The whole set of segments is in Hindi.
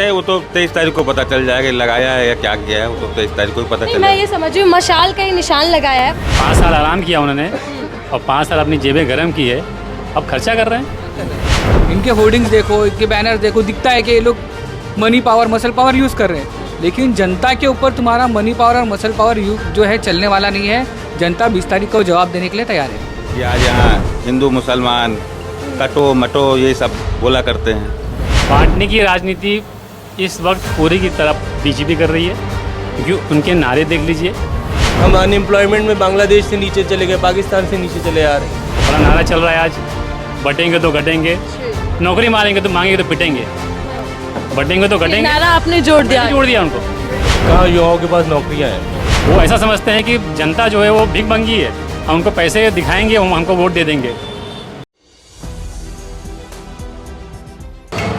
नहीं, वो तो 23 तारीख को पता चल जाएगा लगाया है या क्या किया है, वो तो 23 तारीख को ही पता नहीं, चलेगा। मैं ये समझ रही हूँ मशाल का ही निशान लगाया है। 5 साल आराम किया उन्होंने और 5 साल अपनी जेबें गर्म की है, अब खर्चा कर रहे हैं। इनके होर्डिंग्स देखो, इनके बैनर देखो, दिखता है कि ये लोग money power muscle power use कर रहे हैं, लेकिन जनता के ऊपर तुम्हारा मनी पावर और मसल पावर जो है चलने वाला नहीं है। जनता 20 तारीख को जवाब देने के लिए तैयार है। कि आज यहाँ हिंदू मुसलमान कटो मटो ये सब बोला करते हैं। बांटने की राजनीति इस वक्त पूरी की तरफ बीजेपी कर रही है, क्योंकि उनके नारे देख लीजिए। हम अनएम्प्लॉयमेंट में बांग्लादेश से नीचे चले गए, पाकिस्तान से नीचे चले आ रहे हैं। बड़ा नारा चल रहा है आज, बटेंगे तो घटेंगे, नौकरी मारेंगे तो मांगेंगे तो पिटेंगे, बटेंगे तो घटेंगे। नारा आपने जोड़ दिया। जोड़ दिया उनको। कहाँ युवाओं के पास नौकरियाँ हैं। वो ऐसा समझते हैं कि जनता जो है वो भीख मंगी है, हम उनको पैसे दिखाएंगे, हम हमको वोट दे देंगे।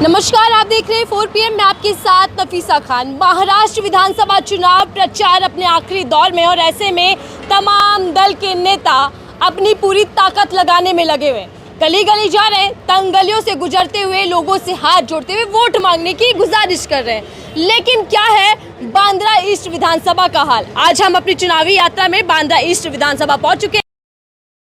नमस्कार, आप देख रहे हैं 4 PM में आपके साथ नफीसा खान। महाराष्ट्र विधानसभा चुनाव प्रचार अपने आखिरी दौर में और ऐसे में तमाम दल के नेता अपनी पूरी ताकत लगाने में लगे हुए, गली गली जा रहे हैं, तंग गलियों से गुजरते हुए लोगों से हाथ जोड़ते हुए वोट मांगने की गुजारिश कर रहे हैं। लेकिन क्या है बांद्रा ईस्ट विधानसभा का हाल? आज हम अपनी चुनावी यात्रा में बांद्रा ईस्ट विधानसभा पहुंच चुके हैं।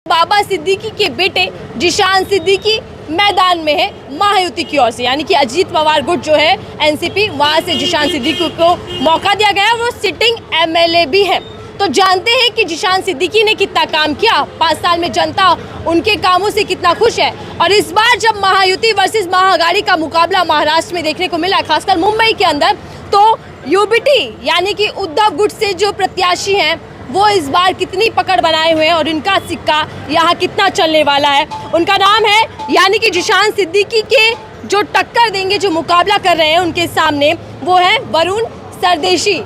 बाबा सिद्दीकी के बेटे जिशान सिद्दीकी मैदान में है महायुति की ओर से, यानी कि अजीत पवार गुट जो है एनसीपी, वहां से जिशान सिद्दीकी को मौका दिया गया। वो सिटिंग एमएलए भी है। तो जानते हैं कि जिशान सिद्दीकी ने कितना काम किया, 5 साल में जनता उनके कामों से कितना खुश है। और इस बार जब महायुति वर्सेस महाअघाड़ी का मुकाबला महाराष्ट्र में देखने को मिला, खासकर मुंबई के अंदर, तो यूबीटी यानी कि उद्धव गुट से जो प्रत्याशी हैं वो इस बार कितनी पकड़ बनाए हुए हैं और इनका सिक्का यहाँ कितना चलने वाला है। उनका नाम है यानी कि जिशान सिद्दीकी के जो टक्कर देंगे, जो मुकाबला कर रहे हैं उनके सामने, वो है वरुण सरदेशी।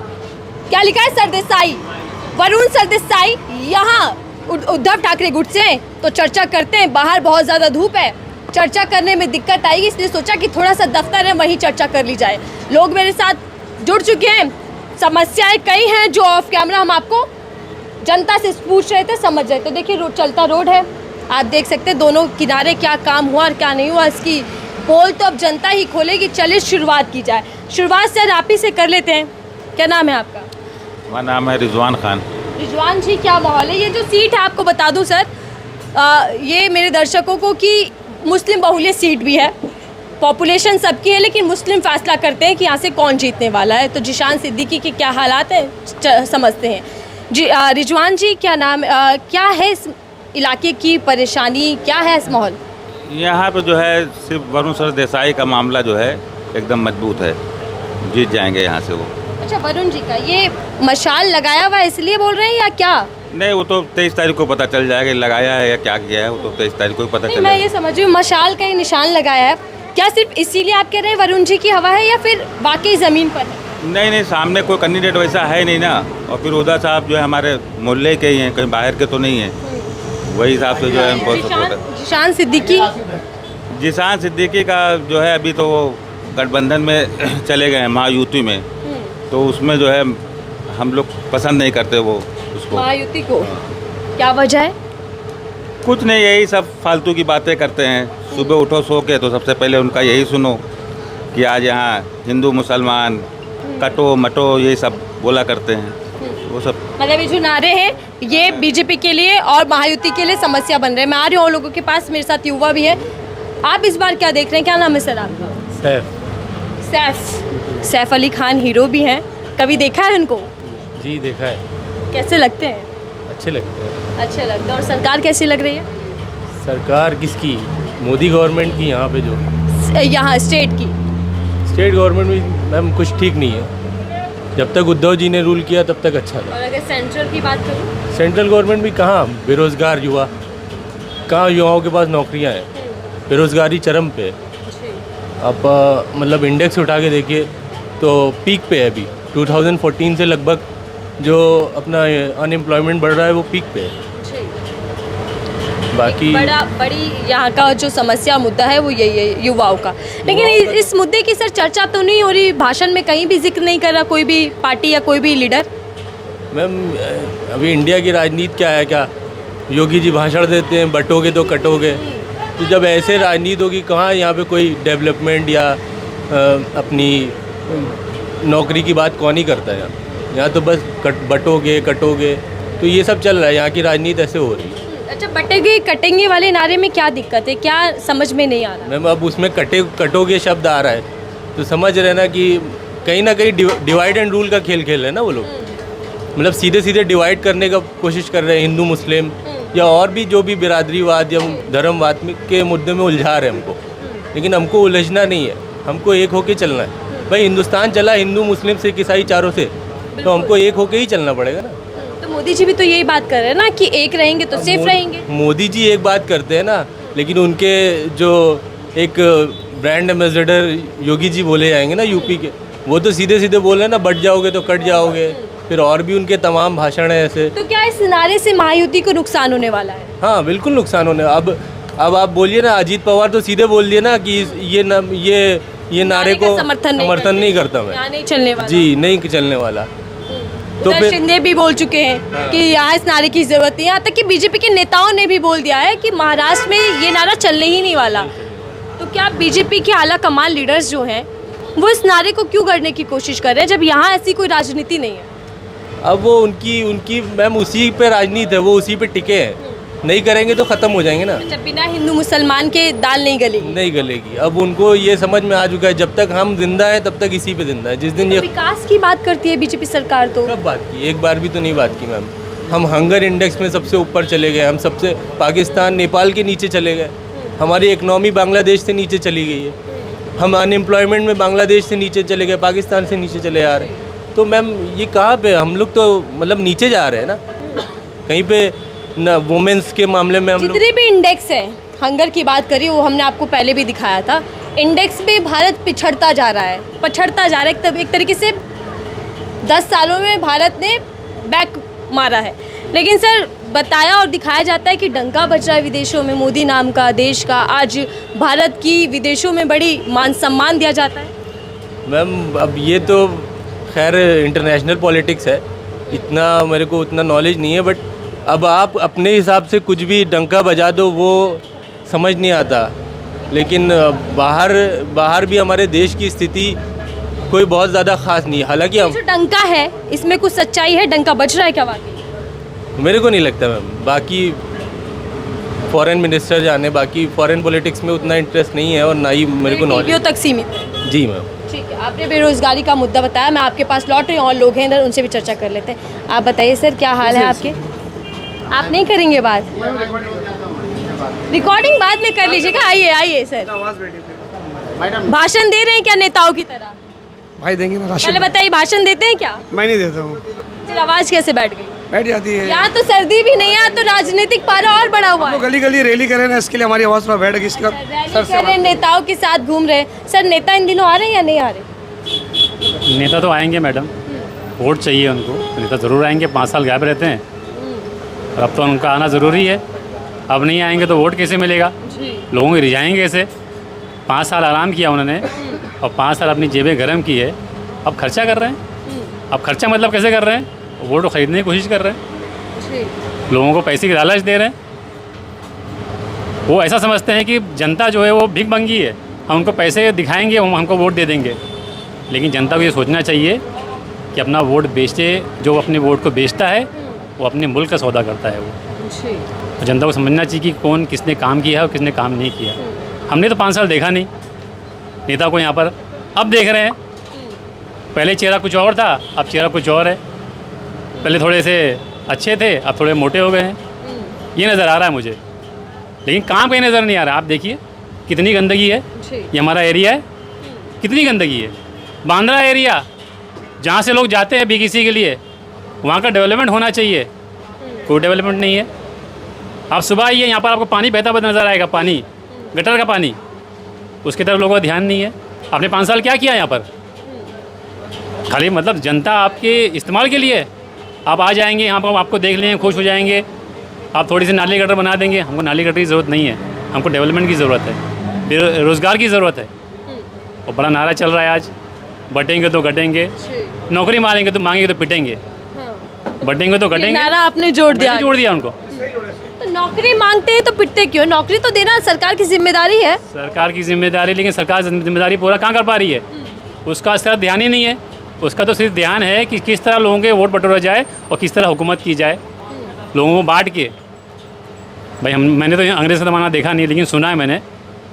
क्या लिखा है? सरदेसाई। वरुण सरदेसाई यहाँ उद्धव ठाकरे गुट से हैं, तो चर्चा करते हैं। बाहर बहुत ज़्यादा धूप है, चर्चा करने में दिक्कत आएगी, इसलिए सोचा कि थोड़ा सा दफ्तर है वहीं चर्चा कर ली जाए। लोग मेरे साथ जुड़ चुके हैं, समस्याएं कई हैं जो ऑफ कैमरा हम आपको जनता से पूछ रहे थे, समझ रहे थे। देखिए चलता रोड है, आप देख सकते हैं दोनों किनारे क्या काम हुआ और क्या नहीं हुआ, इसकी पोल तो अब जनता ही खोलेगी। चलिए शुरुआत की जाए। शुरुआत सर आप ही से कर लेते हैं। क्या नाम है आपका? मेरा नाम है रिजवान खान। रिजवान जी, क्या माहौल है? ये जो सीट है आपको बता दूं सर, ये मेरे दर्शकों को कि मुस्लिम बहुल्य सीट भी है, पॉपुलेशन सबकी है, लेकिन मुस्लिम फैसला करते हैं कि यहाँ से कौन जीतने वाला है। तो जिशान सिद्दीकी के क्या हालात हैं समझते हैं जी। रिजवान जी, क्या नाम, क्या है इस इलाके की परेशानी, क्या है इस माहौल? यहाँ पे जो है सिर्फ वरुण सरदेसाई का मामला जो है एकदम मजबूत है, जीत जाएंगे यहाँ से वो। अच्छा, वरुण जी का ये मशाल लगाया हुआ है इसलिए बोल रहे हैं या क्या? नहीं, वो तो 23 तारीख को पता चल जाएगा लगाया है या क्या किया है, वो तो 23 तारीख को ही पता नहीं, चलेगा। मैं ये समझ रही हूँ मशाल का ही निशान लगाया है, क्या सिर्फ इसीलिए आप कह रहे हैं वरुण जी की हवा है या फिर वाकई ज़मीन पर है? नहीं, सामने कोई कैंडिडेट वैसा है नहीं ना, और फिर उदा साहब जो है हमारे मोहल्ले के ही हैं, कहीं बाहर के तो नहीं हैं, वही हिसाब से जो है हमको सपोर्ट है। जिशान सिद्दीकी, जिशान सिद्दीकी का जो है अभी तो वो गठबंधन में चले गए हैं महायुति में, तो उसमें जो है हम लोग पसंद नहीं करते वो उसको, महायुति को। क्या वजह है? कुछ नहीं, यही सब फालतू की बातें करते हैं। सुबह उठो सो के तो सबसे पहले उनका यही सुनो कि आज यहाँ हिंदू मुसलमान कटो मटो ये सब बोला करते हैं, वो सब। मतलब ये जो नारे हैं ये बीजेपी के लिए और महायुति के लिए समस्या बन रहे हैं। मैं आ रही हूँ लोगों के पास, मेरे साथ युवा भी है। आप इस बार क्या देख रहे हैं? क्या नाम है सर आपका? सैफ। सैफ अली खान हीरो भी हैं, कभी देखा है उनको? जी देखा है। कैसे लगते हैं? अच्छे लगते हैं। अच्छे लगते हैं। और सरकार कैसी लग रही है? सरकार किसकी? मोदी गवर्नमेंट की। यहाँ पे जो यहाँ स्टेट की स्टेट गवर्नमेंट में मैम कुछ ठीक नहीं है। जब तक उद्धव जी ने रूल किया तब तक अच्छा था। और अगर सेंट्रल की बात करूँ? सेंट्रल गवर्नमेंट भी कहाँ, बेरोज़गार युवा, कहाँ युवाओं के पास नौकरियाँ हैं, बेरोज़गारी चरम पे है। आप मतलब इंडेक्स उठा के देखिए तो पीक पे है अभी। 2014 से लगभग जो अपना अनएम्प्लॉयमेंट बढ़ रहा है वो पीक पे है। बाकी बड़ी यहाँ का जो समस्या मुद्दा है वो यही है युवाओं का। लेकिन इस मुद्दे की सर चर्चा तो नहीं हो रही, भाषण में कहीं भी जिक्र नहीं कर रहा कोई भी पार्टी या कोई भी लीडर। मैम अभी इंडिया की राजनीति क्या है? क्या योगी जी भाषण देते हैं, बटोगे तो कटोगे। तो जब ऐसे राजनीति होगी, कहाँ यहाँ पे कोई डेवलपमेंट या अपनी नौकरी की बात कौन ही करता है यहाँ तो बस बटोगे कटोगे, तो ये सब चल रहा है, यहाँ की राजनीति ऐसे हो रही है। अच्छा, बटेंगे कटेंगे वाले नारे में क्या दिक्कत है, क्या समझ में नहीं आ रहा? मैम अब उसमें कटोगे शब्द आ रहा है, तो समझ रहे ना कि कहीं ना कहीं डिवाइड एंड रूल का खेल खेल रहे हैं ना वो लोग। मतलब सीधे सीधे डिवाइड करने का कोशिश कर रहे हैं, हिंदू मुस्लिम या और भी जो भी बिरादरीवाद या धर्मवाद के मुद्दे में उलझा रहे हैं हमको। लेकिन हमको उलझना नहीं है, हमको एक होके चलना है। भाई हिंदुस्तान चला हिंदू मुस्लिम सिख ईसाई चारों से, तो हमको एक होके ही चलना पड़ेगा ना। तो मोदी जी भी तो यही बात कर रहे हैं ना कि एक रहेंगे तो सेफ रहेंगे। मोदी जी एक बात करते हैं ना, लेकिन उनके जो एक ब्रांड एम्बेसडर योगी जी बोले जाएंगे ना यूपी के, वो तो सीधे सीधे बोल रहे हैं ना, बट जाओगे तो कट जाओगे। फिर और भी उनके तमाम भाषण है ऐसे। तो क्या इस नारे से महायुति को नुकसान होने वाला है? हाँ बिल्कुल नुकसान होने। अब आप बोलिए ना, अजीत पवार तो सीधे बोल दिए ना कि ये नारे को समर्थन नहीं करता मैं, यहाँ नहीं चलने वाला। जी नहीं चलने वाला। तो फिर शिंदे भी बोल चुके हैं कि यहाँ इस नारे की जरूरत नहीं है। यहाँ तक कि बीजेपी के नेताओं ने भी बोल दिया है कि महाराष्ट्र में ये नारा चलने ही नहीं वाला। तो क्या बीजेपी के आला कमान लीडर्स जो हैं वो इस नारे को क्यों करने की कोशिश कर रहे हैं जब यहाँ ऐसी कोई राजनीति नहीं है? अब वो उनकी मैम उसी पे राजनीति है, वो उसी पे टिके हैं। नहीं करेंगे तो ख़त्म हो जाएंगे ना। जब बिना हिंदू मुसलमान के दाल नहीं गलेगी। नहीं गलेगी। अब उनको ये समझ में आ चुका है, जब तक हम जिंदा हैं तब तक इसी पे जिंदा है। जिस दिन तो ये विकास की बात करती है बीजेपी सरकार, तो कब बात की? एक बार भी तो नहीं बात की मैम। हम हंगर इंडेक्स में सबसे ऊपर चले गए, हम सबसे पाकिस्तान नेपाल के नीचे चले गए। हमारी इकनॉमी बांग्लादेश से नीचे चली गई है। हम अनएम्प्लॉयमेंट में बांग्लादेश से नीचे चले गए, पाकिस्तान से नीचे चले आ रहे हैं। तो मैम ये कहाँ पे हम लोग तो मतलब नीचे जा रहे हैं ना कहीं पे ना। वुमेन्स के मामले में हम लोग जितने भी इंडेक्स हैं, हंगर की बात करिए, वो हमने आपको पहले भी दिखाया था। इंडेक्स पे भारत पिछड़ता जा रहा है, पछड़ता जा रहा है। तब एक तरीके से 10 सालों में भारत ने बैक मारा है। लेकिन सर बताया और दिखाया जाता है कि डंका बज रहा है विदेशों में, मोदी नाम का देश का। आज भारत की विदेशों में बड़ी मान सम्मान दिया जाता है। मैम अब ये तो खैर इंटरनेशनल पॉलिटिक्स है, इतना मेरे को उतना नॉलेज नहीं है। बट अब आप अपने हिसाब से कुछ भी डंका बजा दो, वो समझ नहीं आता। लेकिन बाहर भी हमारे देश की स्थिति कोई बहुत ज़्यादा ख़ास नहीं है। हालांकि हम जो डंका है इसमें कुछ सच्चाई है, डंका बज रहा है क्या वाकई? मेरे को नहीं लगता मैम। बाकी फॉरेन मिनिस्टर जाने, बाकी फॉरेन पॉलिटिक्स में उतना इंटरेस्ट नहीं है और ना ही मेरे को नॉलेज तक सीमित है। जी मैम। ठीक है, आपने बेरोजगारी का मुद्दा बताया, मैं आपके पास लौट रही हूँ और लोग हैं इधर, उनसे भी चर्चा कर लेते हैं। आप बताइए सर, क्या हाल है आपके? आप नहीं करेंगे बात? रिकॉर्डिंग बाद में कर लीजिएगा। आइए सर, भाषण दे रहे हैं क्या नेताओं की तरह? भाई देंगे ना राशन। पहले बताइए, भाषण देते हैं क्या? मैं नहीं देता हूँ। फिर आवाज कैसे बैठ गई? बैठ जाती है। यहाँ तो सर्दी भी नहीं है, तो राजनीतिक पारा और बढ़ा हुआ है। गली गली रैली कर रहे हैं, इसके लिए हमारी आवाज़ थोड़ा बैठ गई। इसका रैली कर रहे हैं, नेताओं के साथ घूम रहे हैं। सर नेता इन दिनों आ रहे हैं या नहीं आ रहे? नेता तो आएंगे मैडम, वोट चाहिए उनको, तो नेता ज़रूर आएंगे। 5 साल गायब रहते हैं और अब तो उनका आना ज़रूरी है। अब नहीं आएंगे तो वोट कैसे मिलेगा? लोगों को रिझाएंगे कैसे? 5 साल आराम किया उन्होंने और 5 साल अपनी जेबें गर्म की है, अब खर्चा कर रहे हैं। अब खर्चा मतलब कैसे कर रहे हैं? वोट ख़रीदने की कोशिश कर रहे हैं, लोगों को पैसे की लालच दे रहे हैं। वो ऐसा समझते हैं कि जनता जो है वो भिख मंगी है, हम उनको पैसे दिखाएंगे, हम हमको वोट दे देंगे। लेकिन जनता को ये सोचना चाहिए कि अपना वोट बेचते, जो अपने वोट को बेचता है वो अपने मुल्क का सौदा करता है। वो तो जनता को समझना चाहिए कि कौन किसने काम किया है और किसने काम नहीं किया। हमने तो 5 साल देखा नहीं नेता को यहाँ पर, अब देख रहे हैं। पहले चेहरा कुछ और था, अब चेहरा कुछ और है। पहले थोड़े से अच्छे थे, अब थोड़े मोटे हो गए हैं, ये नज़र आ रहा है मुझे। लेकिन काम कहीं नज़र नहीं आ रहा। आप देखिए कितनी गंदगी है, ये हमारा एरिया है, कितनी गंदगी है। बांद्रा एरिया जहाँ से लोग जाते हैं बीकेसी के लिए, वहाँ का डेवलपमेंट होना चाहिए, कोई डेवलपमेंट नहीं है। आप सुबह आइए, यहाँ पर आपको पानी बहता हुआ नज़र आएगा, पानी गटर का पानी, उसकी तरफ लोगों का ध्यान नहीं है। आपने 5 साल क्या किया यहाँ पर? खाली मतलब जनता आपके इस्तेमाल के लिए आप आ जाएंगे यहाँ पर, आपको देख लेंगे, खुश हो जाएंगे, आप थोड़ी सी नाली गटर बना देंगे। हमको नाली गटर की ज़रूरत नहीं है, हमको डेवलपमेंट की ज़रूरत है, रोज़गार की ज़रूरत है। और बड़ा नारा चल रहा है आज, बटेंगे तो घटेंगे, नौकरी मारेंगे तो मांगेंगे तो पिटेंगे, बटेंगे तो घटेंगे। नारा आपने जोड़ दिया उनको। तो नौकरी मांगते हैं तो पिटते क्यों? नौकरी तो देना सरकार की जिम्मेदारी है। सरकार की जिम्मेदारी, लेकिन सरकार जिम्मेदारी पूरा कहाँ कर पा रही है? उसका सिर्फ ध्यान ही नहीं है। उसका तो सिर्फ ध्यान है कि किस तरह लोगों के वोट बटोरा जाए और किस तरह हुकूमत की जाए, लोगों को बांट के। भाई मैंने तो अंग्रेज़ का ज़माना देखा नहीं, लेकिन सुना है मैंने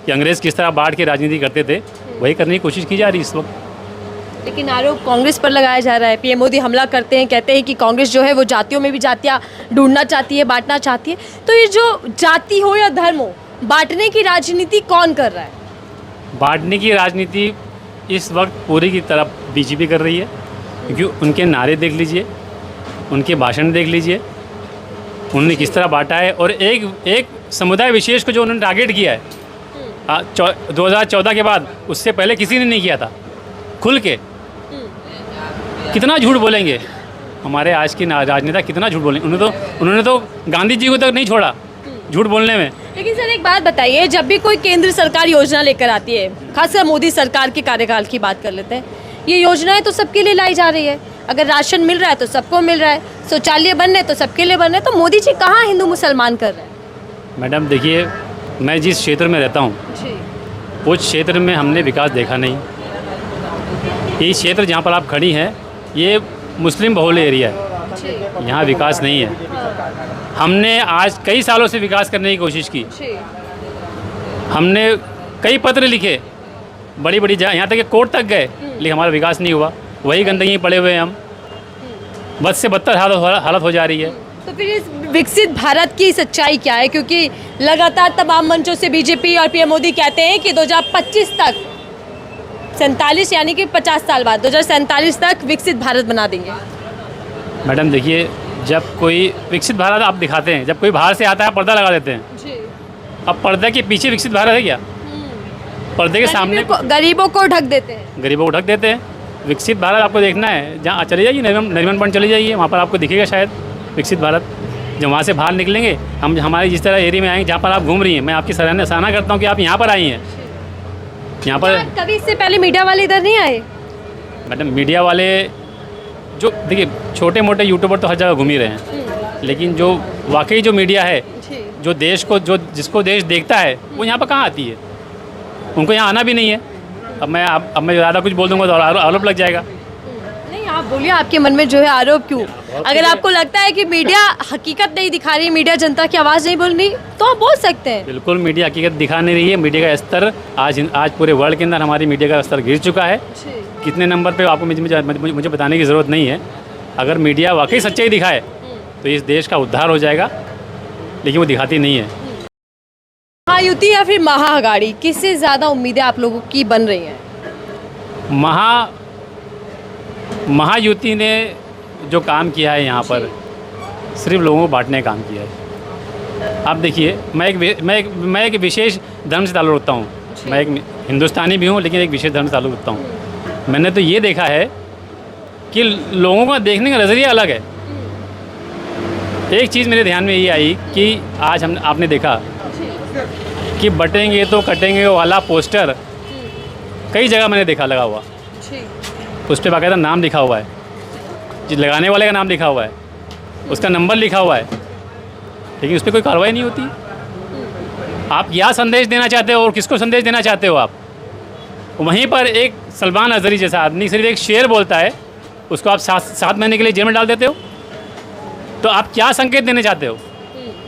कि अंग्रेज़ किस तरह बांट के राजनीति करते थे, वही करने की कोशिश की जा रही है इस वक्त। लेकिन आरोप कांग्रेस पर लगाया जा रहा है। पीएम मोदी हमला करते हैं, कहते हैं कि कांग्रेस जो है वो जातियों में भी जातियाँ ढूंढना चाहती है, बांटना चाहती है। तो ये जो जाति हो या धर्म हो, बांटने की राजनीति कौन कर रहा है? बांटने की राजनीति इस वक्त पूरी की तरफ बीजेपी कर रही है, क्योंकि उनके नारे देख लीजिए, उनके भाषण देख लीजिए, उन्होंने किस तरह बांटा है। और एक समुदाय विशेष को जो उन्होंने टारगेट किया है 2014 के बाद, उससे पहले किसी ने नहीं किया था खुल के। कितना झूठ बोलेंगे हमारे आज के राजनेता, कितना झूठ बोलेंगे। उन्होंने तो गांधी जी को तक नहीं छोड़ा झूठ बोलने में। लेकिन सर एक बात बताइए, जब भी कोई केंद्र सरकार योजना लेकर आती है, खासकर मोदी सरकार के कार्यकाल की बात कर लेते हैं, ये योजनाएं तो सबके लिए लाई जा रही है। अगर राशन मिल रहा है तो सबको मिल रहा है, शौचालय बन रहे तो सबके लिए बन रहे, तो मोदी जी कहाँ हिंदू मुसलमान कर रहे हैं? मैडम देखिए, मैं जिस क्षेत्र में रहता हूँ उस क्षेत्र में हमने विकास देखा नहीं। ये क्षेत्र जहाँ पर आप खड़ी हैं, ये मुस्लिम बहुल एरिया है, यहाँ विकास नहीं है। हमने आज कई सालों से विकास करने की कोशिश की, हमने कई पत्र लिखे, बड़ी बड़ी जगह, यहाँ तक कि कोर्ट तक गए, लेकिन हमारा विकास नहीं हुआ। वही गंदगी में पड़े हुए हैं हम, बद से बदतर हालत हो जा रही है। तो फिर इस विकसित भारत की सच्चाई क्या है? क्योंकि लगातार तमाम मंचों से बीजेपी और पीएम मोदी कहते हैं कि 2025 तक 47 यानी कि 50 साल बाद 2047 तक विकसित भारत बना देंगे। मैडम देखिए, जब कोई विकसित भारत आप दिखाते हैं, जब कोई बाहर से आता है पर्दा लगा देते हैं। अब पर्दे के पीछे विकसित भारत है क्या? पर्दे के सामने गरीबों को ढक देते हैं, गरीबों को ढक देते हैं। विकसित भारत आपको देखना है, जहाँ चले जाइए नरीमन पॉइंट चले जाइए, वहाँ पर आपको दिखेगा शायद विकसित भारत। जब वहाँ से बाहर निकलेंगे, हम हमारे जिस तरह एरिया में आएंगे जहाँ पर आप घूम रही हैं, मैं आपकी सराहना करता हूँ कि आप यहाँ पर आई हैं। यहाँ पर कभी इससे पहले मीडिया वाले इधर नहीं आए? मैडम मीडिया वाले जो देखिए, छोटे मोटे यूट्यूबर तो हर जगह घूम ही रहे हैं, लेकिन जो वाकई जो मीडिया है, जो देश को, जो जिसको देश देखता है, वो यहाँ पर कहाँ आती है? उनको यहाँ आना भी नहीं है। अब मैं ज़्यादा कुछ बोल दूँगा तो आरोप लग जाएगा। नहीं, आप बोलिए, आपके मन में जो है आरोप क्यों? अगर आपको लगता है कि मीडिया हकीकत नहीं दिखा रही, मीडिया जनता की आवाज़ नहीं बोल रही, तो आप बोल सकते हैं। बिल्कुल मीडिया हकीकत दिखा नहीं रही है। मीडिया का स्तर आज पूरे वर्ल्ड के अंदर हमारी मीडिया का स्तर गिर चुका है। कितने नंबर पे आपको मुझे बताने की ज़रूरत नहीं है। अगर मीडिया वाकई सच्चाई दिखाए तो इस देश का उद्धार हो जाएगा, लेकिन वो दिखाती नहीं है। महायुति या फिर महाअघाड़ी, किससे ज़्यादा उम्मीदें आप लोगों की बन रही हैं? महायुति ने जो काम किया है यहाँ पर, सिर्फ लोगों को बांटने का काम किया है। आप देखिए, मैं एक विशेष धर्म से ताल्लुक़ रखता हूँ। मैं एक हिंदुस्तानी भी हूँ, लेकिन एक विशेष धर्म से ताल्लुक़ रखता हूँ। मैंने तो ये देखा है कि लोगों का देखने का नज़रिया अलग है। एक चीज़ मेरे ध्यान में ये आई कि आज आपने देखा कि बटेंगे तो कटेंगे वाला पोस्टर कई जगह मैंने देखा लगा हुआ। उस पर बाकायदा नाम लिखा हुआ है, जिस लगाने वाले का नाम लिखा हुआ है, उसका नंबर लिखा हुआ है, लेकिन उस पर कोई कार्रवाई नहीं होती। आप क्या संदेश देना चाहते हो और किसको संदेश देना चाहते हो आप? वहीं पर एक सलमान अजहरी जैसा आदमी सिर्फ एक शेर बोलता है, उसको आप 7 महीने के लिए जेल में डाल देते हो। तो आप क्या संकेत देने चाहते हो?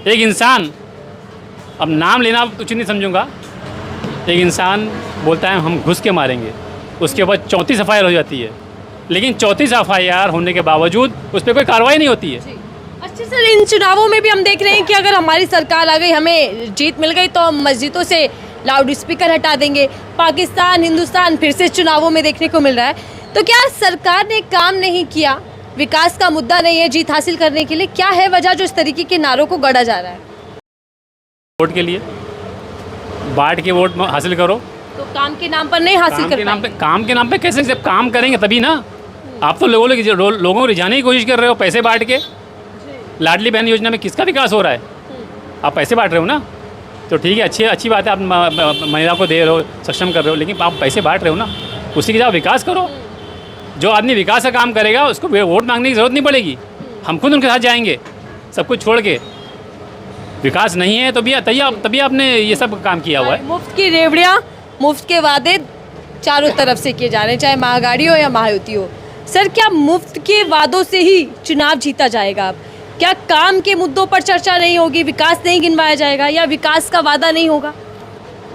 एक इंसान, अब नाम लेना उचित नहीं समझूंगा, एक इंसान बोलता है हम घुस के मारेंगे, उसके बाद 34 FIR हो जाती है, लेकिन 34 FIR होने के बावजूद उस पर कोई कार्रवाई नहीं होती है। अच्छा सर, इन चुनावों में भी हम देख रहे हैं कि अगर हमारी सरकार आ गई, हमें जीत मिल गई, तो हम मस्जिदों से लाउड स्पीकर हटा देंगे। पाकिस्तान, हिंदुस्तान फिर से चुनावों में देखने को मिल रहा है। तो क्या सरकार ने काम नहीं किया? विकास का मुद्दा नहीं है जीत हासिल करने के लिए? क्या है वजह जो इस तरीके के नारों को गढ़ा जा रहा है? वोट के लिए बांट के वोट हासिल करो, तो काम के नाम पर नहीं हासिल कर पाएंगे। काम के नाम पे कैसे? जब काम करेंगे तभी ना। आप तो लोगों को रिझाने की कोशिश कर रहे हो पैसे बांट के। लाडली बहन योजना में किसका विकास हो रहा है? आप पैसे बांट रहे हो ना, तो ठीक है, अच्छी बात है, आप महिला को दे रहे हो, सक्षम कर रहे हो, लेकिन आप पैसे बांट रहे हो ना, उसी के साथ विकास करो। जो आदमी विकास का काम करेगा उसको वोट मांगने की ज़रूरत नहीं पड़ेगी, हम खुद उनके साथ जाएंगे सब कुछ छोड़ के। विकास नहीं है तो भी तभी आपने ये सब काम किया हुआ है। मुफ्त की रेवड़ियाँ, मुफ्त के वादे चारों तरफ से किए जा रहे हैं, चाहे महागाड़ी हो या महायुति हो। सर, क्या मुफ्त के वादों से ही चुनाव जीता जाएगा? अब क्या काम के मुद्दों पर चर्चा नहीं होगी, विकास नहीं गिनवाया जाएगा, या विकास का वादा नहीं होगा?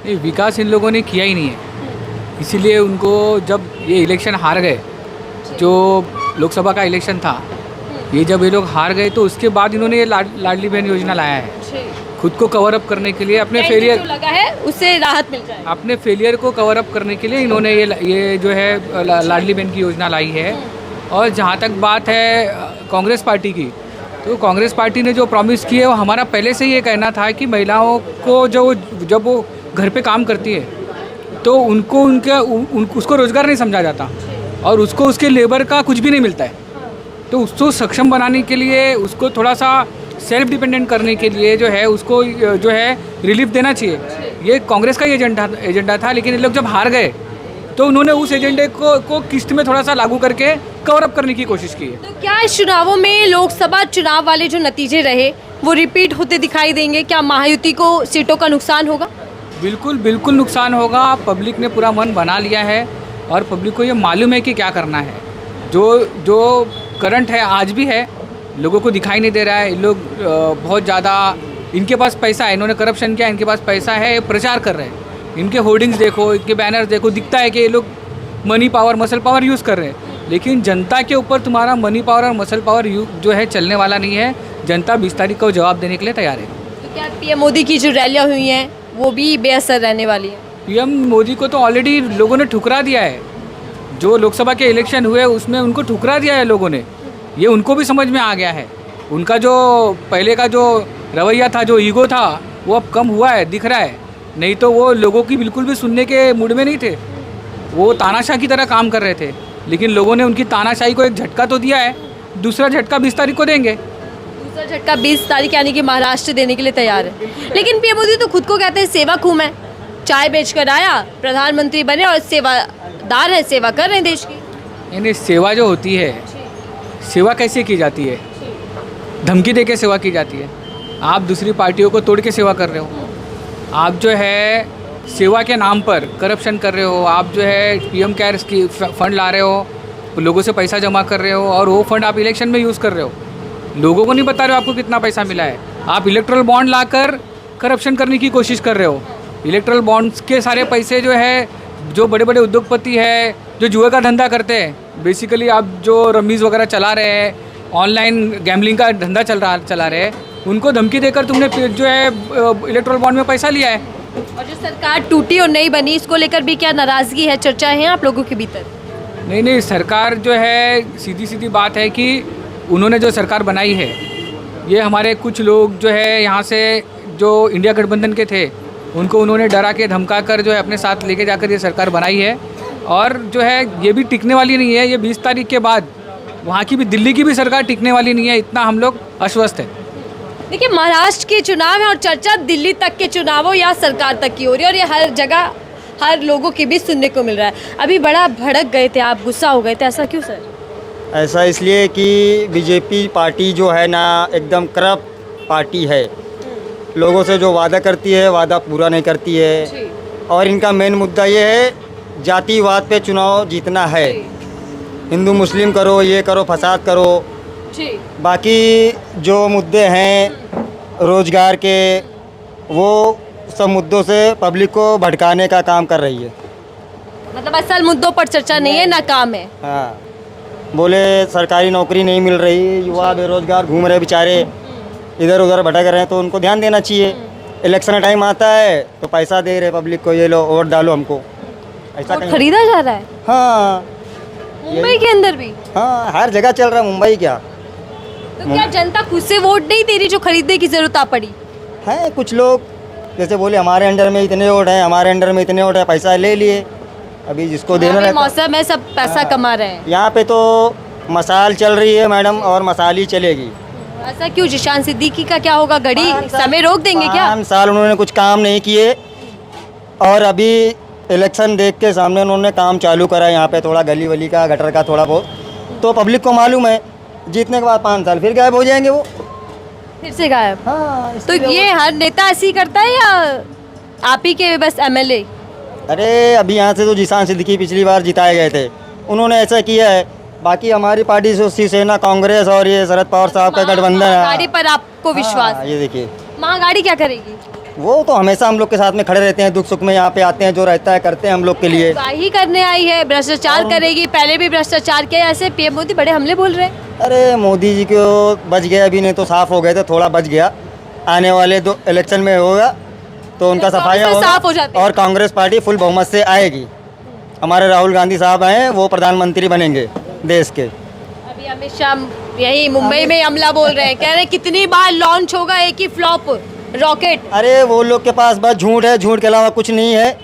नहीं, विकास इन लोगों ने किया ही नहीं है, इसीलिए उनको जब ये इलेक्शन हार गए, जो लोकसभा का इलेक्शन था, ये जब ये लोग हार गए तो उसके बाद इन्होंने ये लाडली बहन योजना लाया है खुद को कवर अप करने के लिए, अपने फेलियर जो लगा है उससे राहत मिल जाए। अपने फेलियर को कवर अप करने के लिए इन्होंने ये जो है लाडली बहन की योजना लाई है। और जहाँ तक बात है कांग्रेस पार्टी की, तो कांग्रेस पार्टी ने जो प्रॉमिस की है वो हमारा पहले से ही ये कहना था कि महिलाओं को जब वो घर पे काम करती है तो उनको उसको रोज़गार नहीं समझा जाता और उसको उसके लेबर का कुछ भी नहीं मिलता है। तो उसको सक्षम बनाने के लिए, उसको थोड़ा सा सेल्फ डिपेंडेंट करने के लिए जो है उसको जो है रिलीफ देना चाहिए। ये कांग्रेस का ही एजेंडा था, लेकिन ये लोग जब हार गए तो उन्होंने उस एजेंडे को किस्त में थोड़ा सा लागू करके कवर अप करने की कोशिश की है। तो क्या इस चुनावों में लोकसभा चुनाव वाले जो नतीजे रहे वो रिपीट होते दिखाई देंगे? क्या महायुति को सीटों का नुकसान होगा? बिल्कुल बिल्कुल नुकसान होगा। पब्लिक ने पूरा मन बना लिया है और पब्लिक को ये मालूम है कि क्या करना है। जो करंट है आज भी है, लोगों को दिखाई नहीं दे रहा है। लोग बहुत ज़्यादा, इनके पास पैसा है, इन्होंने करप्शन किया, इनके पास पैसा है, प्रचार कर रहे हैं। इनके होर्डिंग्स देखो, इनके बैनर्स देखो, दिखता है कि ये लोग money power muscle power use कर रहे हैं। लेकिन जनता के ऊपर तुम्हारा मनी पावर और मसल पावर जो है चलने वाला नहीं है। जनता 20 तारीख को जवाब देने के लिए तैयार है। तो क्या पीएम मोदी की जो रैलियां हुई हैं वो भी बेअसर रहने वाली हैं? पीएम मोदी को तो ऑलरेडी लोगों ने ठुकरा दिया है। जो लोकसभा के इलेक्शन हुए उसमें उनको ठुकरा दिया है लोगों ने। ये उनको भी समझ में आ गया है। उनका जो पहले का जो रवैया था, जो ईगो था, वो अब कम हुआ है, दिख रहा है। नहीं तो वो लोगों की बिल्कुल भी सुनने के मूड में नहीं थे। वो तानाशाह की तरह काम कर रहे थे, लेकिन लोगों ने उनकी तानाशाही को एक झटका तो दिया है। दूसरा झटका 20 तारीख को देंगे। दूसरा झटका 20 तारीख यानी कि महाराष्ट्र देने के लिए तैयार है। लेकिन पीएम मोदी तो खुद को कहते हैं सेवक हूँ मैं, चाय बेचकर आया, प्रधानमंत्री बने और सेवादार है, सेवा कर रहे हैं देश की। यानी सेवा जो होती है, सेवा कैसे की जाती है? धमकी दे के सेवा की जाती है। आप दूसरी पार्टियों को तोड़ के सेवा कर रहे हो। आप जो है सेवा के नाम पर करप्शन कर रहे हो। आप जो है पीएम केयर्स की फंड ला रहे हो, लोगों से पैसा जमा कर रहे हो और वो फंड आप इलेक्शन में यूज़ कर रहे हो। लोगों को नहीं बता रहे हो आपको कितना पैसा मिला है। आप इलेक्ट्रल बॉन्ड लाकर करप्शन करने की कोशिश कर रहे हो। इलेक्ट्रल बॉन्ड्स के सारे पैसे जो है, जो बड़े बड़े उद्योगपति है, जो जुए का धंधा करते हैं, बेसिकली आप जो रमीज़ वगैरह चला रहे हैं, ऑनलाइन गैम्बलिंग का धंधा चला रहे हैं, उनको धमकी देकर तुमने जो है इलेक्ट्रल बॉन्ड में पैसा लिया है। और जो सरकार टूटी और नहीं बनी, इसको लेकर भी क्या नाराज़गी है, चर्चाएं हैं आप लोगों के भीतर? नहीं, सरकार जो है, सीधी बात है कि उन्होंने जो सरकार बनाई है, ये हमारे कुछ लोग जो है यहाँ से जो इंडिया गठबंधन के थे, उनको उन्होंने डरा के धमका कर जो है अपने साथ लेके जाकर ये सरकार बनाई है। और जो है ये भी टिकने वाली नहीं है। ये 20 तारीख के बाद वहाँ की भी, दिल्ली की भी सरकार टिकने वाली नहीं है, इतना हम लोग आश्वस्त हैं। देखिए, महाराष्ट्र के चुनाव है और चर्चा दिल्ली तक के चुनावों या सरकार तक की हो रही है और ये हर जगह हर लोगों के बीच सुनने को मिल रहा है। अभी बड़ा भड़क गए थे आप, गुस्सा हो गए थे, ऐसा क्यों सर? ऐसा इसलिए कि बीजेपी पार्टी जो है ना, एकदम करप्ट पार्टी है। लोगों से जो वादा करती है, वादा पूरा नहीं करती है। और इनका मेन मुद्दा ये है, जातिवाद पे चुनाव जीतना है। हिंदू मुस्लिम करो, ये करो, फसाद करो। बाकी जो मुद्दे हैं रोज़गार के, वो सब मुद्दों से पब्लिक को भटकाने का काम कर रही है। मतलब असल मुद्दों पर चर्चा नहीं है, नाकाम है। हाँ, बोले सरकारी नौकरी नहीं मिल रही, युवा बेरोजगार घूम रहे बेचारे, इधर उधर भटक रहे हैं, तो उनको ध्यान देना चाहिए। इलेक्शन टाइम आता है तो पैसा दे रहे पब्लिक को, ये लो वोट डालो हमको, ऐसा वोट खरीदा जा रहा है। हाँ, मुंबई के अंदर भी? हाँ, हर जगह चल रहा है। मुंबई क्या, तो क्या जनता खुद से वोट नहीं दे रही जो खरीदने की जरूरत आ पड़ी? है कुछ लोग जैसे बोले हमारे अंडर में इतने वोट हैं, हमारे अंडर में इतने वोट है, पैसा ले लिए। अभी जिसको देना रहता, मौसम है, सब पैसा कमा रहे हैं। यहाँ पे तो मसाल चल रही है मैडम, और मसाल ही चलेगी। ऐसा क्यों? जिशान सिद्दीकी का क्या होगा? घड़ी समय रोक देंगे क्या? 5 साल उन्होंने कुछ काम नहीं किए और अभी इलेक्शन देख के सामने उन्होंने काम चालू करा। यहाँ पे थोड़ा गली वली का, गटर का थोड़ा बहुत, तो पब्लिक को मालूम है जीतने के बाद 5 साल फिर गायब हो जाएंगे वो, फिर से गायब। हाँ, तो ये हर नेता ऐसे ही करता है या आप ही के बस एमएलए? अरे अभी यहाँ से तो जिसान सिद्दीकी पिछली बार जिताए गए थे, उन्होंने ऐसा किया है। बाकी हमारी पार्टी जो शिवसेना, कांग्रेस और ये शरद पवार साहब का गठबंधन महागाड़ी है। पर आपको विश्वास हाँ, ये देखिए, महागाड़ी क्या करेगी? वो तो हमेशा हम लोग के साथ में खड़े रहते हैं, दुख सुख में यहाँ पे आते हैं, जो रहता है करते हैं हम लोग के लिए। ही करने आई है, भ्रष्टाचार करेगी, पहले भी भ्रष्टाचार किया, ऐसे पीएम मोदी बड़े हमले बोल रहे हैं। अरे मोदी जी को बच गया, अभी नहीं तो साफ हो गए थे, थोड़ा बच गया। आने वाले 2 इलेक्शन में होगा तो उनका तो सफाया कांग्रेस साफ हो होगा जाती है। और कांग्रेस पार्टी फुल बहुमत से आएगी। हमारे राहुल गांधी साहब हैं, वो प्रधानमंत्री बनेंगे देश के। अभी अमित शाह यही मुंबई में हमला बोल रहे हैं, कह रहे हैं कितनी बार लॉन्च होगा एक ही फ्लॉप रॉकेट। अरे वो लोग के पास बस झूठ है, झूठ के अलावा कुछ नहीं है।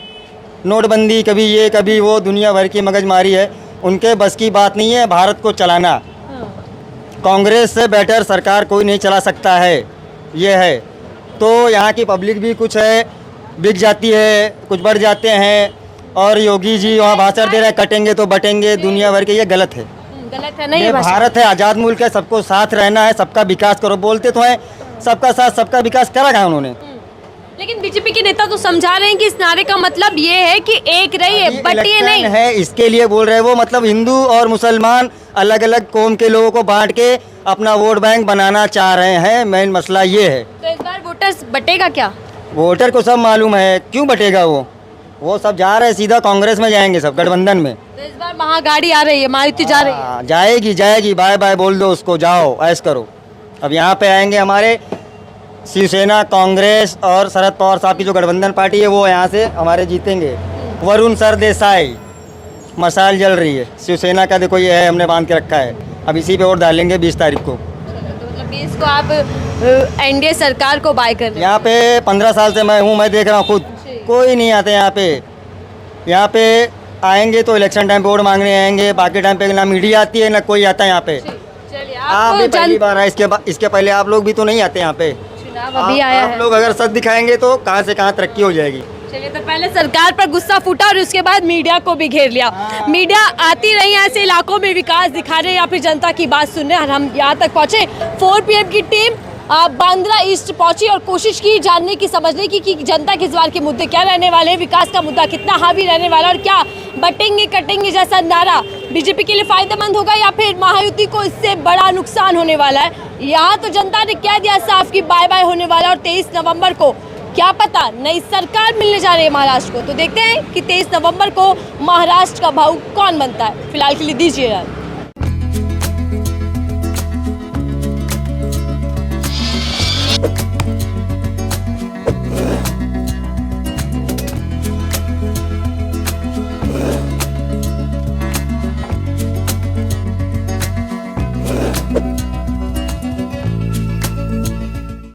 नोटबंदी कभी ये कभी वो, दुनिया भर की मगजमारी है, उनके बस की बात नहीं है भारत को चलाना। कांग्रेस से बेटर सरकार कोई नहीं चला सकता है, ये है। तो यहाँ की पब्लिक भी कुछ है, बिक जाती है, कुछ बढ़ जाते हैं। और योगी जी वहाँ भाषण दे रहे हैं, कटेंगे तो बटेंगे, दुनिया भर के, ये गलत है। गलत है नहीं ये ये भाषा। भारत है, आज़ाद मुल्क है, सबको साथ रहना है, सबका विकास करो। बोलते तो हैं सबका साथ सबका विकास, करा कहाँ उन्होंने? लेकिन बीजेपी के नेता तो समझा रहे हैं कि इस नारे का मतलब ये है कि एक रहिए, बटिए इलेक्शन नहीं। है इसके लिए बोल रहे हैं वो, मतलब हिंदू और मुसलमान अलग अलग कौम के लोगों को बांट के अपना वोट बैंक बनाना चाह रहे हैं। मेन मसला ये है। तो इस बार वोटर्स बटेगा क्या? वोटर को सब मालूम है, क्यों बटेगा वो सब जा रहे हैं सीधा कांग्रेस में जाएंगे, सब गठबंधन में। तो इस बार महागाड़ी आ रही है, मारुति जा रही है। हाँ, जाएगी, बाय बाय बोल दो उसको, जाओ ऐश करो। अब यहाँ पे आएंगे हमारे शिवसेना, कांग्रेस और शरद पवार साहब की जो गठबंधन पार्टी है, वो यहाँ से हमारे जीतेंगे। वरुण सरदेसाई, मशाल जल रही है शिवसेना का, देखो ये है, हमने बांध के रखा है। अब इसी पे वोट डालेंगे 20 तारीख को। तो मतलब 20 को आप एनडीए सरकार को बाय कर रहे हैं। यहाँ पे 15 साल से मैं हूँ, मैं देख रहा हूँ खुद, कोई नहीं आते यहाँ पे। यहाँ पे आएंगे तो इलेक्शन टाइम पे वोट मांगने आएंगे, बाकी टाइम पे ना मीडिया आती है ना कोई आता है यहाँ पे। चलिए आप भी पहली बार आए, इसके पहले आप लोग भी तो नहीं आते यहाँ पे। चुनाव अभी आया आप है। लोग अगर सच दिखाएंगे तो कहाँ से कहाँ तरक्की हो जाएगी। चलिए, तो पहले सरकार पर गुस्सा फूटा और उसके बाद मीडिया को भी घेर लिया। मीडिया आती रही ऐसे इलाकों में विकास दिखाने या फिर जनता की बात सुनने, और हम यहाँ तक पहुँचे। 4 PM की टीम बांद्रा ईस्ट पहुंची और कोशिश की जानने की, समझने की कि जनता के इस बार के मुद्दे क्या रहने वाले हैं, विकास का मुद्दा कितना हावी रहने वाला और क्या बटेंगे कटेंगे जैसा नारा बीजेपी के लिए फायदेमंद होगा या फिर महायुति को इससे बड़ा नुकसान होने वाला है। यहाँ तो जनता ने कह दिया साफ कि बाय बाय होने वाला, और 23 नवंबर को क्या पता नई सरकार मिलने जा रही है महाराष्ट्र को। तो देखते हैं कि 23 नवंबर को महाराष्ट्र का भाऊ कौन बनता है। फिलहाल के लिए दीजिए।